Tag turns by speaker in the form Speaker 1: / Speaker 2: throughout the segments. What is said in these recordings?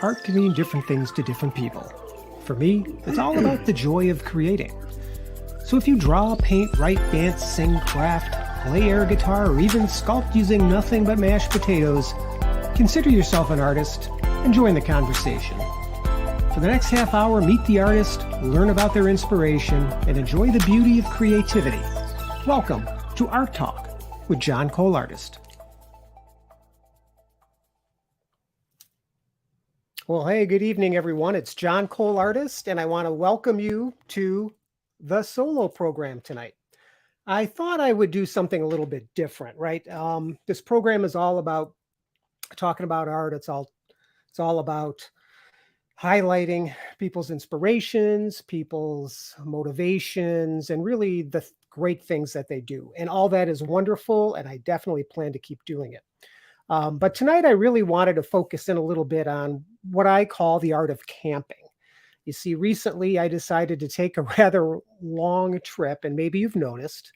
Speaker 1: art can mean different things to different people. For me, it's all about the joy of creating. So if you draw, paint, write, dance, sing, craft, play air guitar, or even sculpt using nothing but mashed potatoes, consider yourself an artist and join the conversation. For the next half hour, meet the artist, learn about their inspiration, and enjoy the beauty of creativity. Welcome to Art Talk with John Cole Artist. Well, hey, good evening, everyone. It's John Cole Artist, and I want to welcome you to the solo program tonight. I thought I would do something a little bit different, right? This program is all about talking about art. It's all about highlighting people's inspirations, people's motivations, and really the great things that they do. And all that is wonderful, and I definitely plan to keep doing it. But tonight I really wanted to focus in a little bit on what I call the art of camping. You see, recently I decided to take a rather long trip, and maybe you've noticed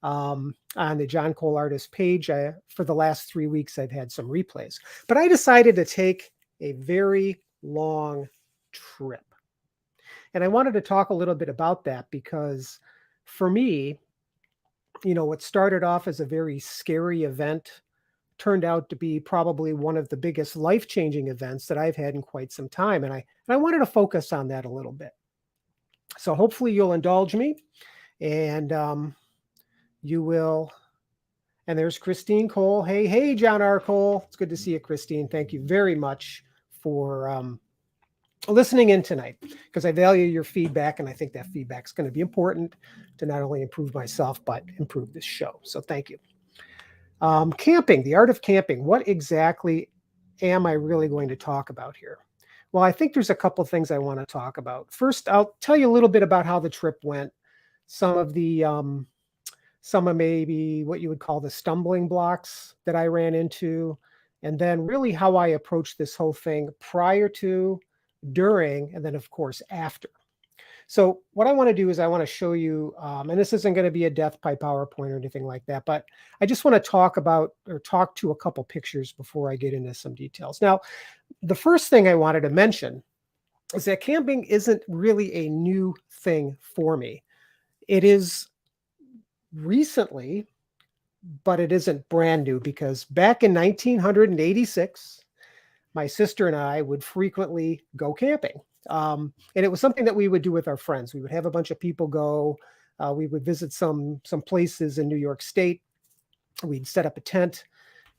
Speaker 1: on the John Cole Artist page, for the last 3 weeks, I've had some replays. But I decided to take a very long trip. And I wanted to talk a little bit about that because for me, what started off as a very scary event turned out to be probably one of the biggest life-changing events that I've had in quite some time. And I wanted to focus on that a little bit. So hopefully you'll indulge me and you will. And there's Christine Cole. Hey, John R. Cole. It's good to see you, Christine. Thank you very much for listening in tonight because I value your feedback. And I think that feedback is going to be important to not only improve myself, but improve this show. So thank you. Camping, the art of camping. What exactly am I really going to talk about here? Well, I think there's a couple of things I want to talk about. First, I'll tell you a little bit about how the trip went. Some of maybe what you would call the stumbling blocks that I ran into, and then really how I approached this whole thing prior to, during, and then of course after. So what I want to do is I want to show you, and this isn't going to be a death by PowerPoint or anything like that, but I just want to talk to a couple pictures before I get into some details. Now, the first thing I wanted to mention is that camping isn't really a new thing for me. It is recently, but it isn't brand new because back in 1986, my sister and I would frequently go camping. And it was something that we would do with our friends. We would have a bunch of people go. We would visit some places in New York State. We'd set up a tent.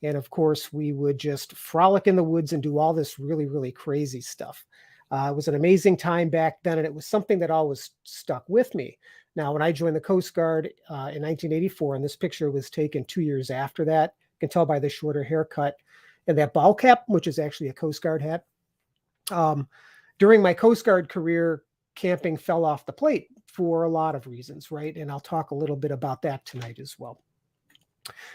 Speaker 1: And of course, we would just frolic in the woods and do all this really, really crazy stuff. It was an amazing time back then. And it was something that always stuck with me. Now, when I joined the Coast Guard in 1984, and this picture was taken 2 years after that, you can tell by the shorter haircut and that ball cap, which is actually a Coast Guard hat. During my Coast Guard career, camping fell off the plate for a lot of reasons, right? And I'll talk a little bit about that tonight as well.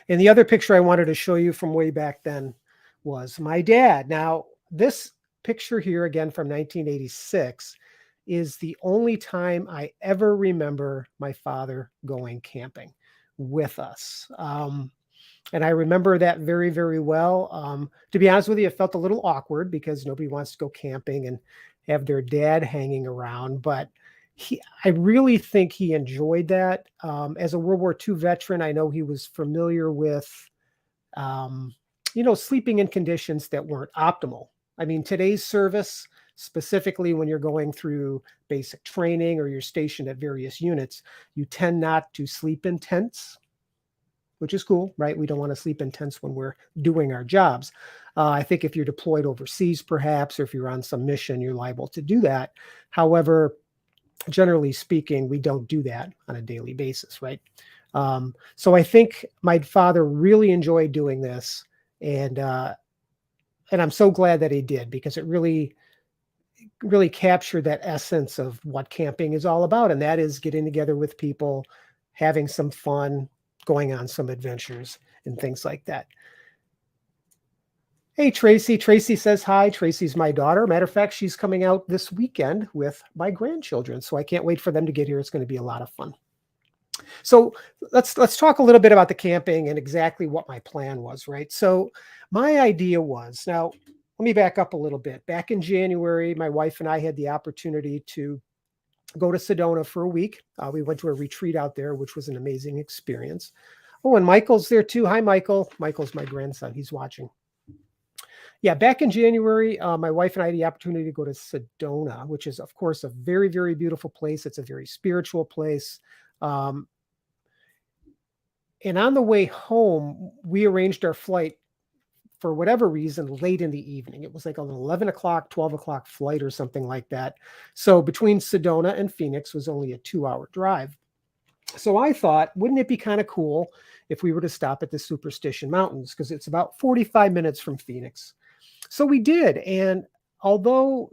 Speaker 1: And the other picture I wanted to show you from way back then was my dad. Now, this picture here, again from 1986, is the only time I ever remember my father going camping with us. And I remember that very, very well. To be honest with you, it felt a little awkward because nobody wants to go camping and have their dad hanging around. But I really think he enjoyed that. As a World War II veteran, I know he was familiar with, sleeping in conditions that weren't optimal. I mean, today's service, specifically when you're going through basic training or you're stationed at various units, you tend not to sleep in tents, which is cool, right? We don't want to sleep in tents when we're doing our jobs. I think if you're deployed overseas, perhaps, or if you're on some mission, you're liable to do that. However, generally speaking, we don't do that on a daily basis, right? So I think my father really enjoyed doing this, and I'm so glad that he did because it really captured that essence of what camping is all about, and that is getting together with people, having some fun, going on some adventures and things like that. Hey, Tracy. Tracy says hi. Tracy's my daughter. Matter of fact, she's coming out this weekend with my grandchildren. So I can't wait for them to get here. It's going to be a lot of fun. So let's talk a little bit about the camping and exactly what my plan was, right? So my idea was, now let me back up a little bit. Back in January, my wife and I had the opportunity to go to Sedona for a week. We went to a retreat out there, which was an amazing experience. Oh, and Michael's there too. Hi, Michael. Michael's my grandson. He's watching. Yeah, back in January, my wife and I had the opportunity to go to Sedona, which is, of course, a very, very beautiful place. It's a very spiritual place. And on the way home, we arranged our flight for whatever reason late in the evening. It was like an 11 o'clock, 12 o'clock flight or something like that. So between Sedona and Phoenix was only a 2-hour drive. So I thought, wouldn't it be kind of cool if we were to stop at the Superstition Mountains? Because it's about 45 minutes from Phoenix. So we did. And although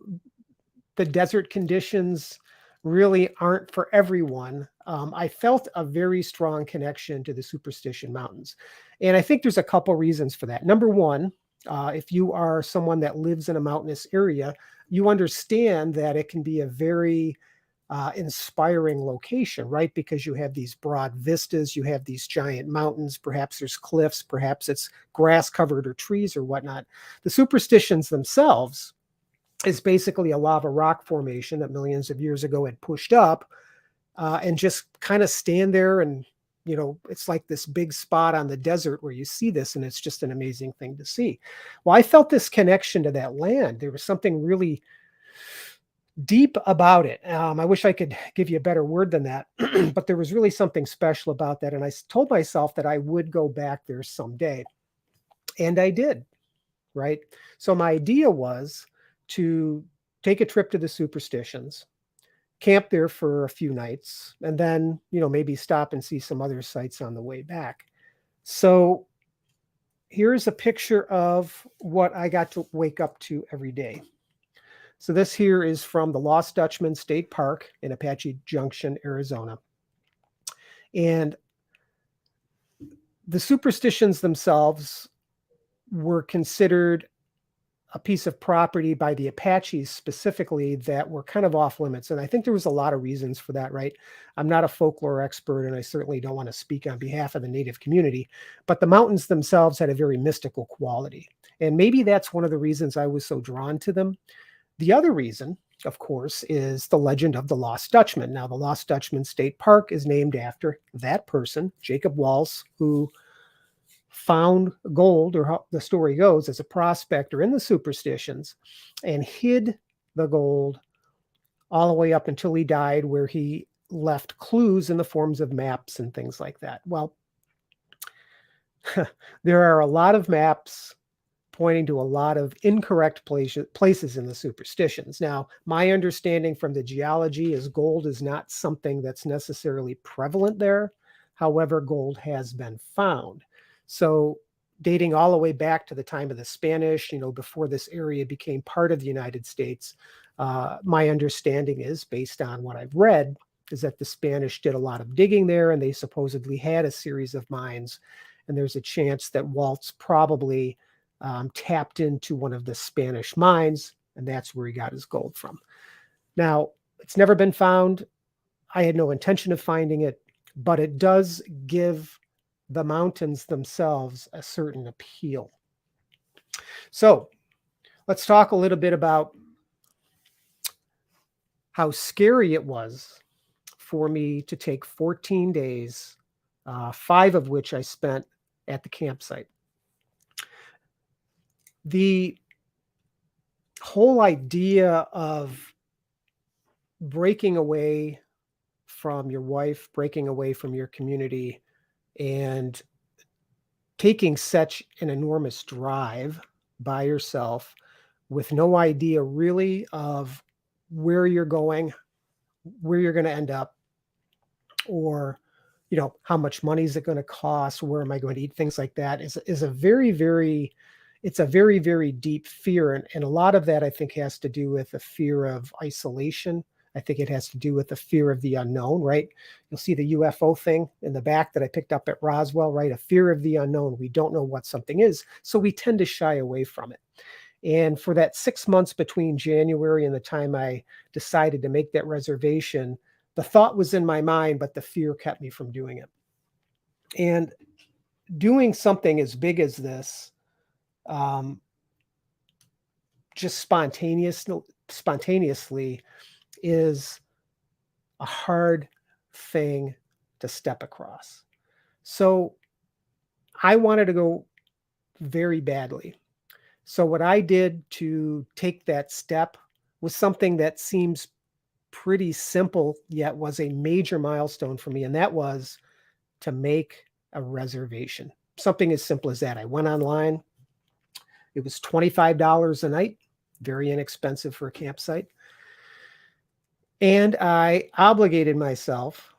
Speaker 1: the desert conditions really aren't for everyone, I felt a very strong connection to the Superstition Mountains. And I think there's a couple reasons for that. Number one, if you are someone that lives in a mountainous area, you understand that it can be a very inspiring location, right? Because you have these broad vistas, you have these giant mountains, perhaps there's cliffs, perhaps it's grass covered or trees or whatnot. The superstitions themselves is basically a lava rock formation that millions of years ago had pushed up and just kind of stand there. And, you know, it's like this big spot on the desert where you see this, and it's just an amazing thing to see. Well, I felt this connection to that land. There was something really deep about it. I wish I could give you a better word than that, but there was really something special about that. And I told myself that I would go back there someday. And I did, right? So my idea was to take a trip to the Superstitions, camp there for a few nights, and then, you know, maybe stop and see some other sites on the way back. So here's a picture of what I got to wake up to every day. So this here is from the Lost Dutchman State Park in Apache Junction, Arizona. And the superstitions themselves were considered a piece of property by the Apaches specifically that were kind of off limits. And I think there was a lot of reasons for that, right? I'm not a folklore expert, and I certainly don't want to speak on behalf of the Native community, but the mountains themselves had a very mystical quality. And maybe that's one of the reasons I was so drawn to them. The other reason, of course, is the legend of the Lost Dutchman. Now, the Lost Dutchman State Park is named after that person, Jacob Walls, who found gold, or how the story goes, as a prospector in the Superstitions, and hid the gold all the way up until he died, where he left clues in the forms of maps and things like that. Well, there are a lot of maps pointing to a lot of incorrect places in the Superstitions. Now, my understanding from the geology is gold is not something that's necessarily prevalent there. However, gold has been found. So dating all the way back to the time of the Spanish, you know, before this area became part of the United States, my understanding is, based on what I've read, is that the Spanish did a lot of digging there, and they supposedly had a series of mines. And there's a chance that Waltz probably tapped into one of the Spanish mines, and that's where he got his gold from. Now, it's never been found. I had no intention of finding it, but it does give the mountains themselves a certain appeal. So let's talk a little bit about how scary it was for me to take 14 days, 5 of which I spent at the campsite. The whole idea of breaking away from your wife, breaking away from your community, and taking such an enormous drive by yourself with no idea really of where you're going, where you're going to end up, or, you know, how much money is it going to cost, where am I going to eat, things like that is a very, very, it's a very, very deep fear. And a lot of that, I think, has to do with a fear of isolation. I think it has to do with the fear of the unknown, right? You'll see the UFO thing in the back that I picked up at Roswell, right? A fear of the unknown. We don't know what something is, so we tend to shy away from it. And for that 6 months between January and the time I decided to make that reservation, the thought was in my mind, but the fear kept me from doing it. And doing something as big as this, just spontaneously is a hard thing to step across. So I wanted to go very badly. So what I did to take that step was something that seems pretty simple, yet was a major milestone for me. And that was to make a reservation. Something as simple as that. I went online. It was $25 a night, very inexpensive for a campsite. And I obligated myself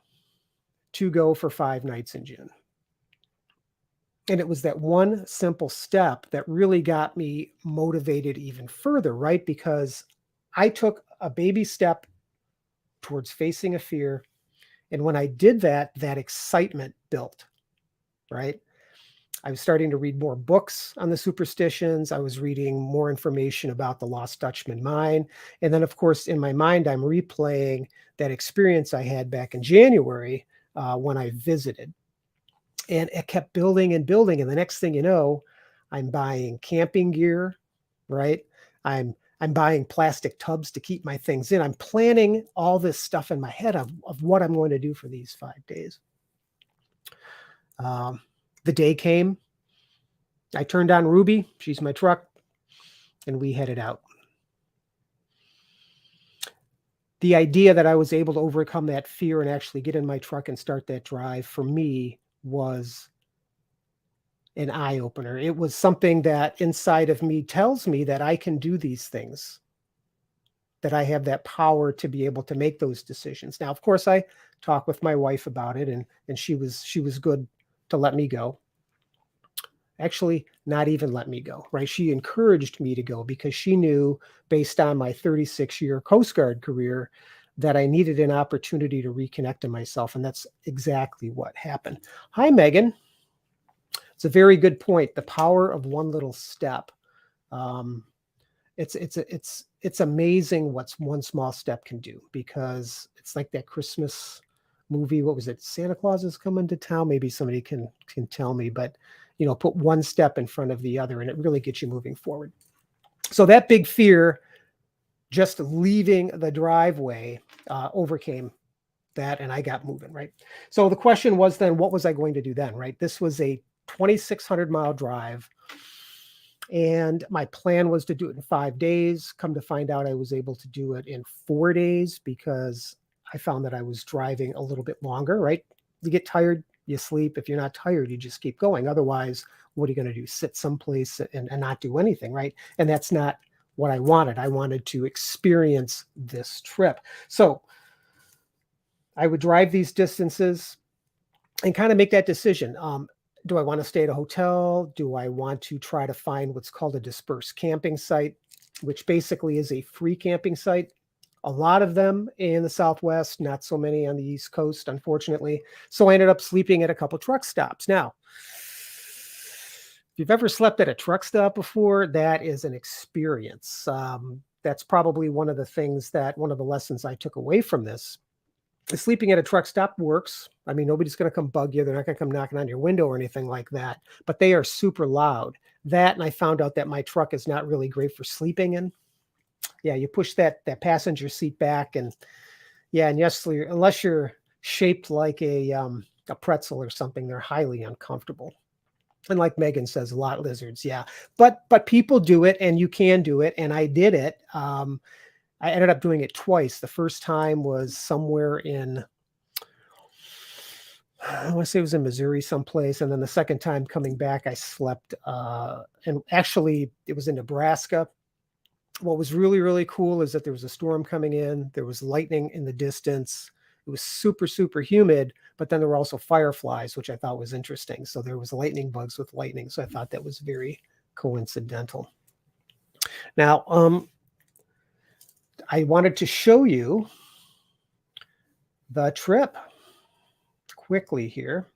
Speaker 1: to go for 5 nights in June. And it was that one simple step that really got me motivated even further, right? Because I took a baby step towards facing a fear. And when I did that, that excitement built, right? I was starting to read more books on the superstitions. I was reading more information about the Lost Dutchman mine. And then, of course, in my mind, I'm replaying that experience I had back in January when I visited. And it kept building and building. And the next thing you know, I'm buying camping gear, right? I'm buying plastic tubs to keep my things in. I'm planning all this stuff in my head of what I'm going to do for these 5 days. The day came. I turned on Ruby. She's my truck. And we headed out. The idea that I was able to overcome that fear and actually get in my truck and start that drive for me was an eye-opener. It was something that inside of me tells me that I can do these things, that I have that power to be able to make those decisions. Now, of course, I talked with my wife about it, and she was good to let me go. Actually, not even let me go, right? She encouraged me to go because she knew, based on my 36-year Coast Guard career, that I needed an opportunity to reconnect to myself. And that's exactly what happened. Hi, Megan. It's a very good point. The power of one little step. It's amazing what one small step can do, because it's like that Christmas movie. What was it? Santa Claus is coming to town. Maybe somebody can tell me, but put one step in front of the other, and it really gets you moving forward. So that big fear, just leaving the driveway, overcame that, and I got moving, right? So the question was then, what was I going to do then, right? This was a 2,600-mile drive, and my plan was to do it in 5 days. Come to find out, I was able to do it in 4 days because I found that I was driving a little bit longer, right? You get tired, you sleep. If you're not tired, you just keep going. Otherwise, what are you going to do? Sit someplace and not do anything, right? And that's not what I wanted. I wanted to experience this trip. So I would drive these distances and kind of make that decision. Do I want to stay at a hotel? Do I want to try to find what's called a dispersed camping site, which basically is a free camping site? A lot of them in the Southwest, not so many on the East Coast, unfortunately. So I ended up sleeping at a couple truck stops. Now, if you've ever slept at a truck stop before, that is an experience. That's probably one of the lessons I took away from this. Sleeping at a truck stop works. I mean, nobody's going to come bug you. They're not going to come knocking on your window or anything like that, but they are super loud. And I found out that my truck is not really great for sleeping in. Yeah, you push that passenger seat back, and yes, unless you're shaped like a pretzel or something, they're highly uncomfortable. And like Megan says, a lot of lizards, yeah. But people do it, and you can do it, and I did it. I ended up doing it twice. The first time was somewhere in, I want to say it was in Missouri someplace, and then the second time coming back, I slept, and actually it was in Nebraska. What was really, really cool is that there was a storm coming in. There was lightning in the distance. It was super, super humid, but then there were also fireflies, which I thought was interesting. So there was lightning bugs with lightning. So I thought that was very coincidental. Now, I wanted to show you the trip quickly here.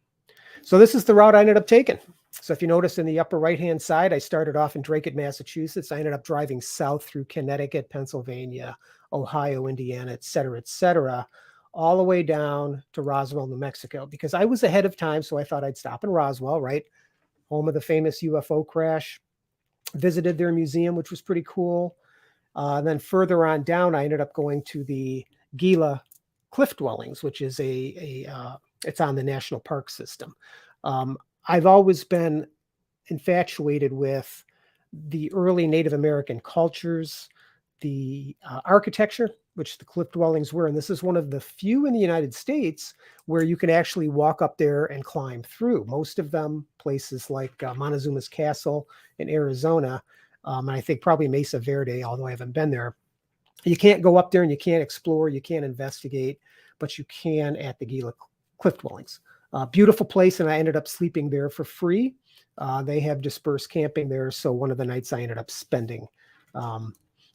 Speaker 1: So this is the route I ended up taking. So if you notice in the upper right-hand side, I started off in Dracut, Massachusetts. I ended up driving south through Connecticut, Pennsylvania, Ohio, Indiana, et cetera, all the way down to Roswell, New Mexico, because I was ahead of time. So I thought I'd stop in Roswell, right? Home of the famous UFO crash. Visited their museum, which was pretty cool. And then further on down, I ended up going to the Gila cliff dwellings, which is it's on the national park system. I've always been infatuated with the early Native American cultures, the architecture, which the cliff dwellings were. And this is one of the few in the United States where you can actually walk up there and climb through. Most of them, places like Montezuma's Castle in Arizona, and I think probably Mesa Verde, although I haven't been there. You can't go up there and you can't explore, you can't investigate, but you can at the Gila cliff dwellings. Beautiful place, and I ended up sleeping there for free. They have dispersed camping there, so one of the nights I ended up spending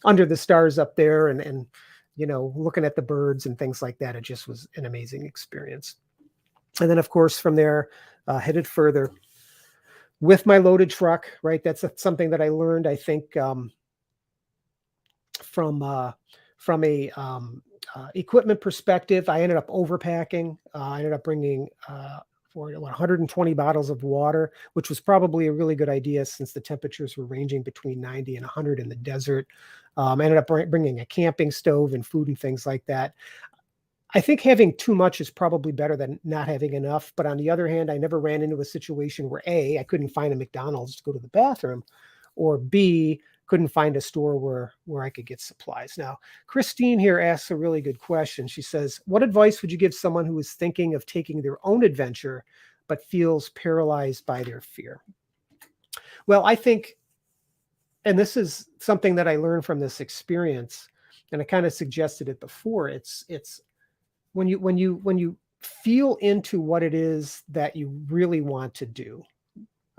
Speaker 1: under the stars up there and looking at the birds and things like that. It just was an amazing experience. And then, of course, from there, headed further with my loaded truck, right? That's something that I learned, I think, from a equipment perspective. I ended up overpacking. I ended up bringing 120 bottles of water, which was probably a really good idea since the temperatures were ranging between 90 and 100 in the desert. I ended up bringing a camping stove and food and things like that. I think having too much is probably better than not having enough. But on the other hand, I never ran into a situation where A, I couldn't find a McDonald's to go to the bathroom, or B, couldn't find a store where I could get supplies. Now, Christine here asks a really good question. She says, what advice would you give someone who is thinking of taking their own adventure, but feels paralyzed by their fear? Well, I think, and this is something that I learned from this experience, and I kind of suggested it before, it's when you feel into what it is that you really want to do,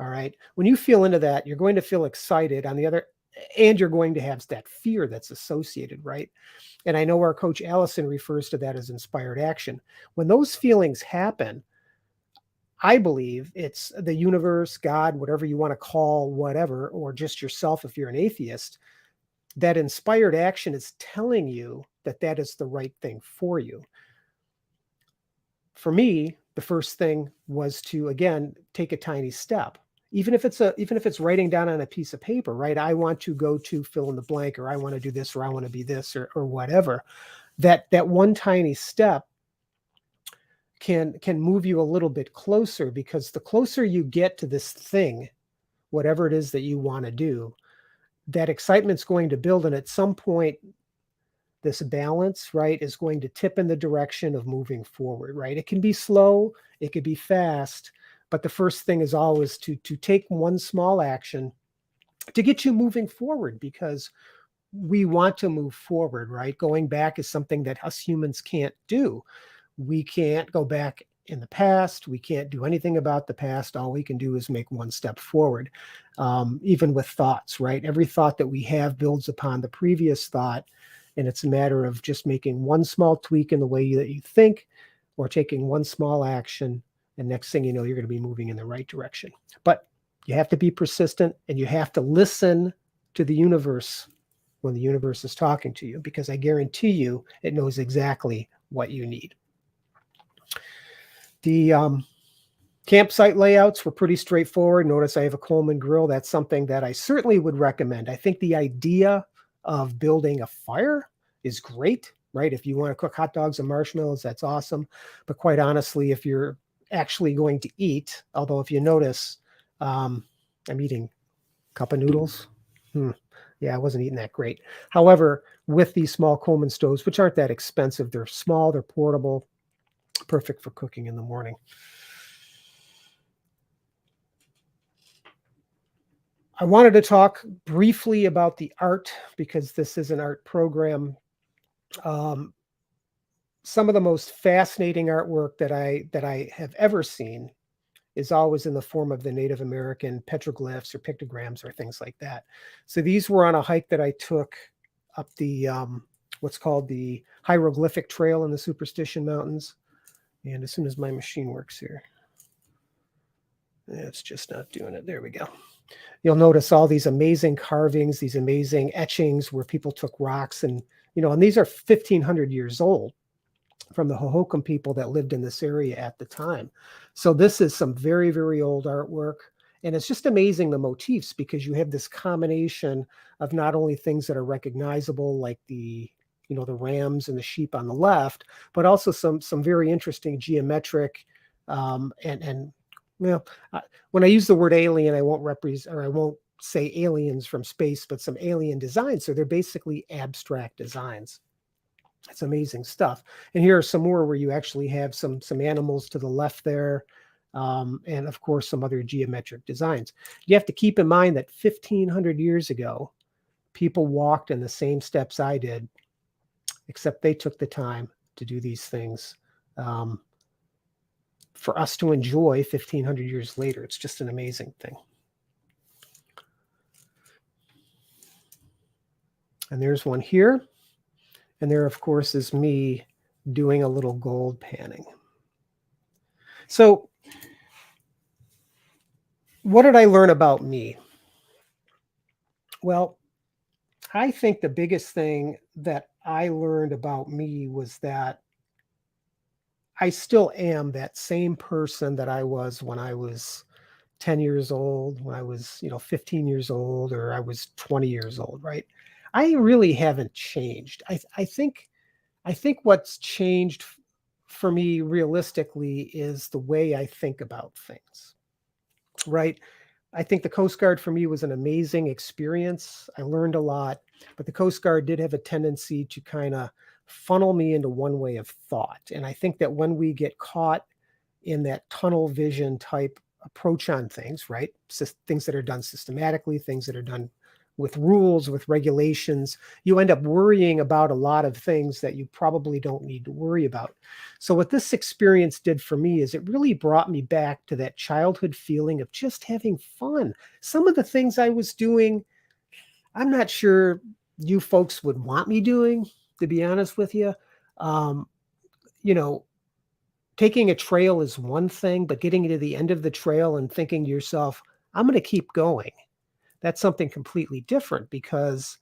Speaker 1: all right? When you feel into that, you're going to feel excited and you're going to have that fear that's associated, right? And I know our coach Allison refers to that as inspired action. When those feelings happen, I believe it's the universe, God, whatever you want to call whatever, or just yourself if you're an atheist, that inspired action is telling you that that is the right thing for you. For me, the first thing was to, again, take a tiny step. Even if it's writing down on a piece of paper, right? I want to go to fill in the blank, or I want to do this, or I want to be this, or whatever. That one tiny step can move you a little bit closer, because the closer you get to this thing, whatever it is that you want to do, that excitement's going to build. And at some point, this balance, right, is going to tip in the direction of moving forward, right? It can be slow, it could be fast, but the first thing is always to take one small action to get you moving forward, because we want to move forward, right? Going back is something that us humans can't do. We can't go back in the past. We can't do anything about the past. All we can do is make one step forward, even with thoughts, right? Every thought that we have builds upon the previous thought, and it's a matter of just making one small tweak in the way that you think, or taking one small action, and next thing you know, you're going to be moving in the right direction. But you have to be persistent, and you have to listen to the universe when the universe is talking to you, because I guarantee you it knows exactly what you need. The campsite layouts were pretty straightforward. Notice I have a Coleman grill. That's something that I certainly would recommend. I think the idea of building a fire is great, right? If you want to cook hot dogs and marshmallows, that's awesome. But quite honestly, if you're actually going to eat, although if you notice, I'm eating a cup of noodles. Yeah, I wasn't eating that great. However, with these small Coleman stoves, which aren't that expensive, they're small, they're portable, perfect for cooking in the morning. I wanted to talk briefly about the art, because this is an art program. Some of the most fascinating artwork that I have ever seen is always in the form of the Native American petroglyphs or pictograms or things like that. So these were on a hike that I took up the what's called the hieroglyphic trail in the Superstition Mountains. And as soon as my machine works here, it's just not doing it. There we go. You'll notice all these amazing carvings, these amazing etchings where people took rocks and these are 1,500 years old from the Hohokam people that lived in this area at the time. So this is some very, very old artwork. And it's just amazing, the motifs, because you have this combination of not only things that are recognizable, like the rams and the sheep on the left, but also some very interesting geometric and when I use the word alien, I won't say aliens from space, but some alien designs. So they're basically abstract designs. It's amazing stuff. And here are some more where you actually have some animals to the left there. And of course, some other geometric designs. You have to keep in mind that 1,500 years ago, people walked in the same steps I did, except they took the time to do these things for us to enjoy 1,500 years later. It's just an amazing thing. And there's one here. And there, of course, is me doing a little gold panning. So what did I learn about me? Well, I think the biggest thing that I learned about me was that I still am that same person that I was when I was 10 years old, when I was, 15 years old, or I was 20 years old, right? I really haven't changed. I think what's changed for me realistically is the way I think about things, right? I think the Coast Guard for me was an amazing experience. I learned a lot, but the Coast Guard did have a tendency to kind of funnel me into one way of thought. And I think that when we get caught in that tunnel vision type approach on things, right? Things that are done systematically, things that are done with rules, with regulations, you end up worrying about a lot of things that you probably don't need to worry about. So what this experience did for me is it really brought me back to that childhood feeling of just having fun. Some of the things I was doing, I'm not sure you folks would want me doing, to be honest with you. Taking a trail is one thing, but getting to the end of the trail and thinking to yourself, I'm going to keep going. That's something completely different, because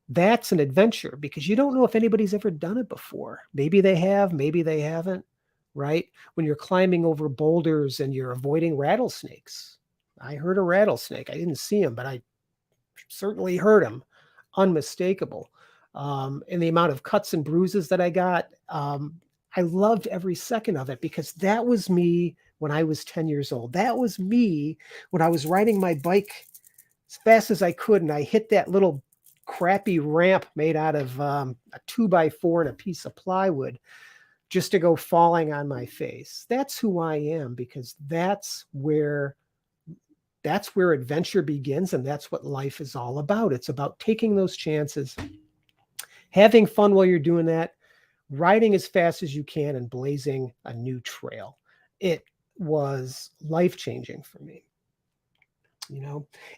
Speaker 1: that's an adventure, because you don't know if anybody's ever done it before. Maybe they have, maybe they haven't, right? When you're climbing over boulders and you're avoiding rattlesnakes. I heard a rattlesnake. I didn't see him, but I certainly heard him. Unmistakable. And the amount of cuts and bruises that I got, I loved every second of it, because that was me when I was 10 years old. That was me when I was riding my bike as fast as I could, and I hit that little crappy ramp made out of a 2x4 and a piece of plywood just to go falling on my face. That's who I am, because that's where adventure begins, and that's what life is all about. It's about taking those chances, having fun while you're doing that, riding as fast as you can, and blazing a new trail. It was life-changing for me.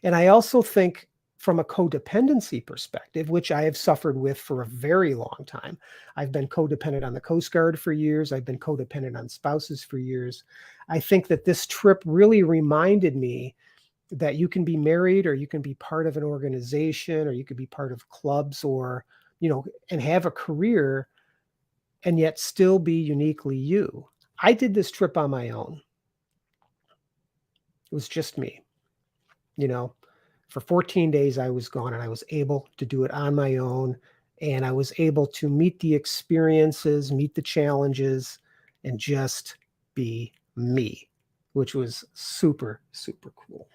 Speaker 1: And I also think from a codependency perspective, which I have suffered with for a very long time. I've been codependent on the Coast Guard for years. I've been codependent on spouses for years. I think that this trip really reminded me that you can be married, or you can be part of an organization, or you could be part of clubs, or, and have a career and yet still be uniquely you. I did this trip on my own. It was just me. For 14 days I was gone, and I was able to do it on my own. And I was able to meet the experiences, meet the challenges, and just be me, which was super, super cool.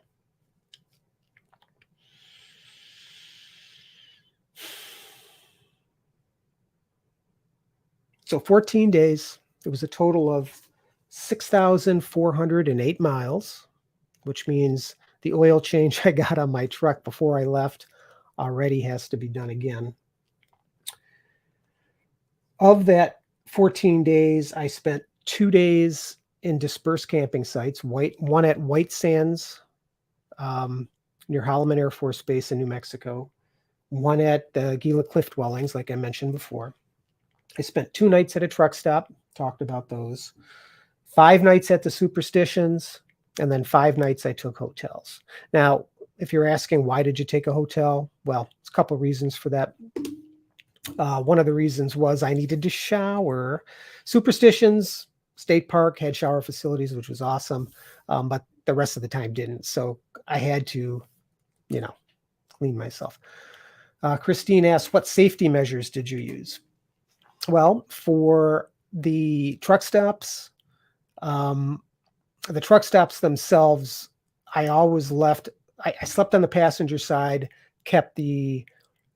Speaker 1: So 14 days, it was a total of 6,408 miles, which means the oil change I got on my truck before I left already has to be done again. Of that 14 days, I spent 2 days in dispersed camping sites, one at White Sands near Holloman Air Force Base in New Mexico, one at the Gila Cliff Dwellings, like I mentioned before. I spent 2 nights at a truck stop, talked about those, 5 nights at the Superstitions, and then 5 nights I took hotels. Now, if you're asking, why did you take a hotel? Well, it's a couple of reasons for that. One of the reasons was I needed to shower. Superstitions State Park had shower facilities, which was awesome. But the rest of the time didn't. So I had to, clean myself. Christine asked, what safety measures did you use? Well, for the truck stops, themselves, I always left, I slept on the passenger side, kept the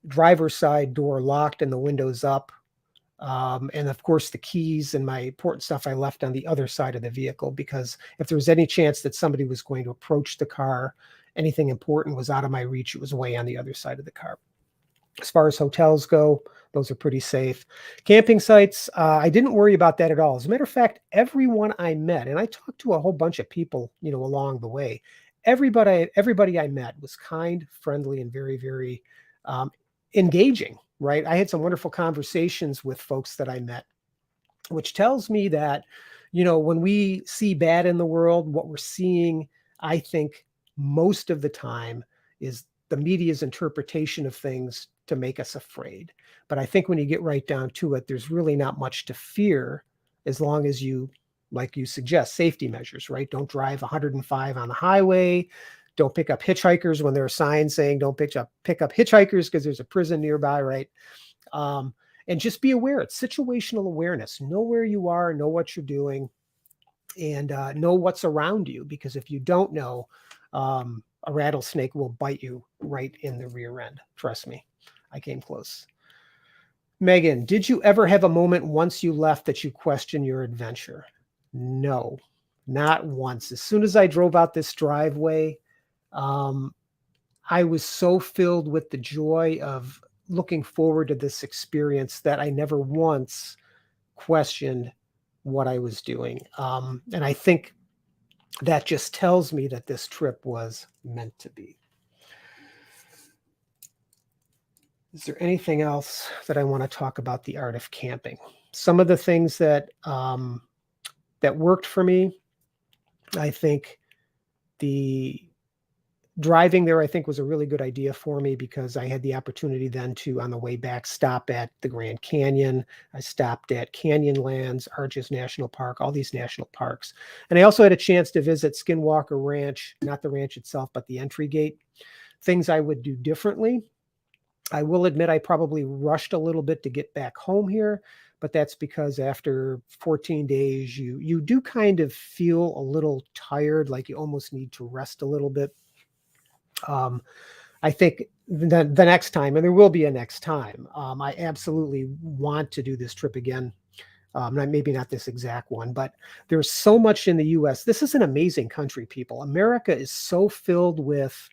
Speaker 1: driver's side door locked and the windows up. And of course, the keys and my important stuff I left on the other side of the vehicle, because if there was any chance that somebody was going to approach the car, anything important was out of my reach, it was way on the other side of the car. As far as hotels go, those are pretty safe. Camping sites, I didn't worry about that at all. As a matter of fact, everyone I met, and I talked to a whole bunch of people, along the way, everybody I met was kind, friendly, and very, very engaging, right? I had some wonderful conversations with folks that I met, which tells me that, when we see bad in the world, what we're seeing, I think most of the time, is the media's interpretation of things to make us afraid. But I think when you get right down to it, there's really not much to fear, as long as you, like you suggest, safety measures, right? Don't drive 105 on the highway. Don't pick up hitchhikers when there are signs saying don't pick up hitchhikers because there's a prison nearby, right? And just be aware. It's situational awareness. Know where you are, know what you're doing, and know what's around you. Because if you don't know, a rattlesnake will bite you right in the rear end. Trust me, I came close. Megan, did you ever have a moment once you left that you questioned your adventure? No, not once. As soon as I drove out this driveway, I was so filled with the joy of looking forward to this experience that I never once questioned what I was doing. And I think that just tells me that this trip was meant to be. Is there anything else that I want to talk about the art of camping? Some of the things that worked for me, I think the driving there, I think, was a really good idea for me, because I had the opportunity then to, on the way back, stop at the Grand Canyon. I stopped at Canyonlands, Arches National Park, all these national parks. And I also had a chance to visit Skinwalker Ranch, not the ranch itself, but the entry gate. Things I would do differently. I will admit I probably rushed a little bit to get back home here, but that's because after 14 days, you do kind of feel a little tired, like you almost need to rest a little bit. I think the next time, and there will be a next time, I absolutely want to do this trip again. Maybe not this exact one, but there's so much in the U.S. This is an amazing country, people. America is so filled with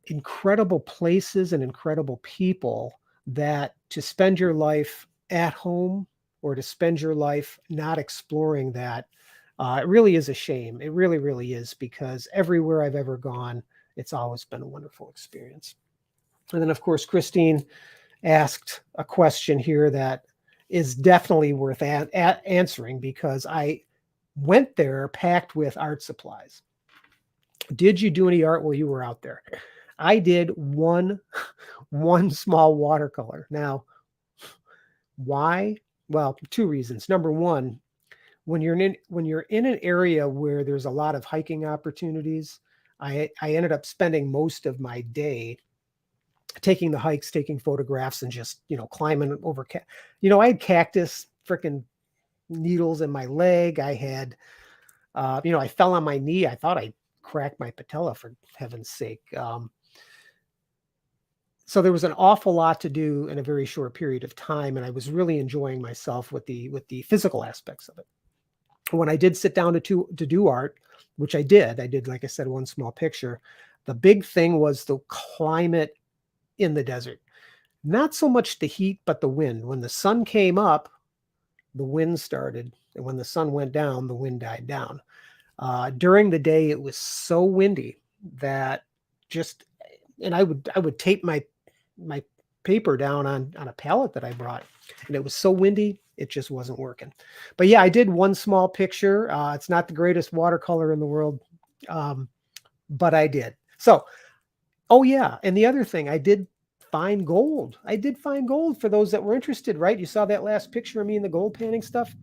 Speaker 1: incredible places and incredible people that to spend your life at home or to spend your life not exploring that, it really is a shame. It really, really is, because everywhere I've ever gone, it's always been a wonderful experience. And then, of course, Christine asked a question here that is definitely worth answering, because I went there packed with art supplies. Did you do any art while you were out there? I did one small watercolor. Now, why? Well, two reasons. Number one, when you're in an area where there's a lot of hiking opportunities, I ended up spending most of my day taking the hikes, taking photographs, and just, climbing over. I had cactus freaking needles in my leg. I had, I fell on my knee. I thought I cracked my patella, for heaven's sake. So there was an awful lot to do in a very short period of time, and I was really enjoying myself with the physical aspects of it. When I did sit down to do art, which I did, like I said, one small picture. The big thing was the climate in the desert. Not so much the heat, but the wind. When the sun came up, the wind started. And when the sun went down, the wind died down. During the day, it was so windy that and I would tape my paper down on a pallet that I brought. And it was so windy, it just wasn't working. But yeah, I did one small picture. It's not the greatest watercolor in the world, but I did. So, oh yeah. And the other thing, I did find gold. I did find gold for those that were interested, right? You saw that last picture of me in the gold panning stuff.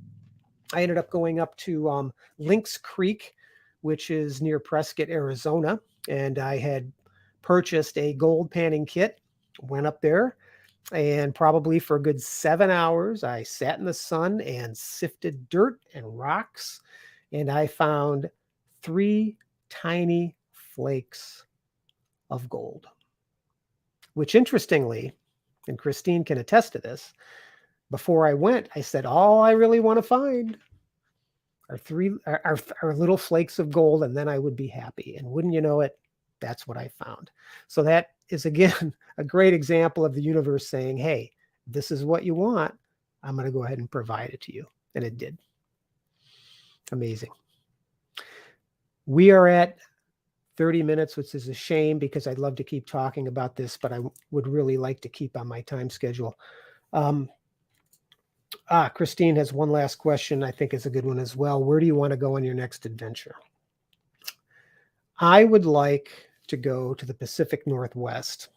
Speaker 1: I ended up going up to Lynx Creek, which is near Prescott, Arizona. And I had purchased a gold panning kit, went up there, and probably for a good 7 hours, I sat in the sun and sifted dirt and rocks, and I found 3 tiny flakes of gold, which interestingly, and Christine can attest to this, before I went, I said, all I really want to find are little flakes of gold, and then I would be happy. And wouldn't you know it, that's what I found. So that is, again, a great example of the universe saying, hey, this is what you want. I'm going to go ahead and provide it to you. And it did. Amazing. We are at 30 minutes, which is a shame because I'd love to keep talking about this, but I would really like to keep on my time schedule. Christine has one last question. I think it's a good one as well. Where do you want to go on your next adventure? I would like to go to the Pacific Northwest.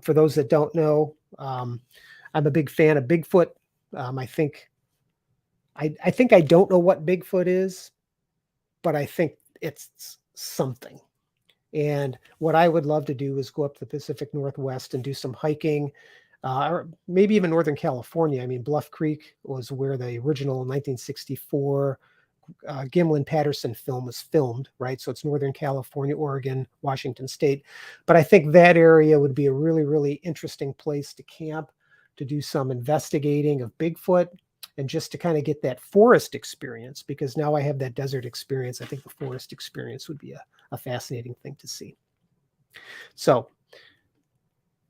Speaker 1: For those that don't know, I'm a big fan of Bigfoot. I think I don't know what Bigfoot is, but I think it's something. And what I would love to do is go up to the Pacific Northwest and do some hiking, or maybe even Northern California. I mean, Bluff Creek was where the original 1964 Gimlin Patterson film was filmed, right? So it's Northern California, Oregon, Washington State. But I think that area would be a really, really interesting place to camp, to do some investigating of Bigfoot, and just to kind of get that forest experience, because now I have that desert experience. I think the forest experience would be a fascinating thing to see. So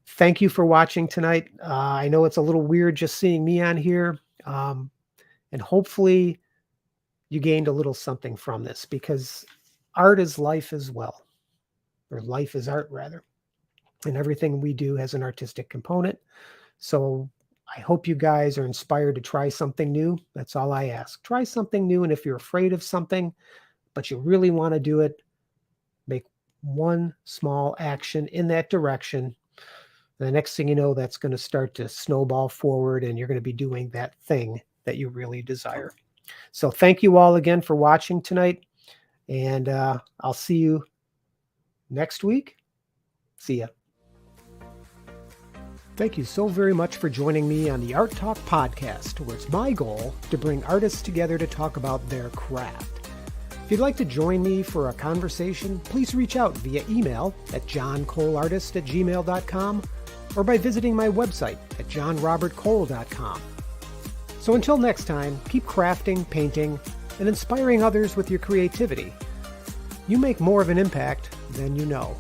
Speaker 1: thank you for watching tonight. I know it's a little weird just seeing me on here, and hopefully you gained a little something from this, because art is life as well, or life is art rather, and everything we do has an artistic component. So I hope you guys are inspired to try something new. That's all I ask. Try something new, and if you're afraid of something, but you really want to do it, make one small action in that direction. The next thing you know, that's going to start to snowball forward, and you're going to be doing that thing that you really desire. So thank you all again for watching tonight, and I'll see you next week. See ya. Thank you so very much for joining me on the ARTalk Podcast, where it's my goal to bring artists together to talk about their craft. If you'd like to join me for a conversation, please reach out via email at johncoleartist@gmail.com or by visiting my website at johnrobertcole.com. So until next time, keep crafting, painting, and inspiring others with your creativity. You make more of an impact than you know.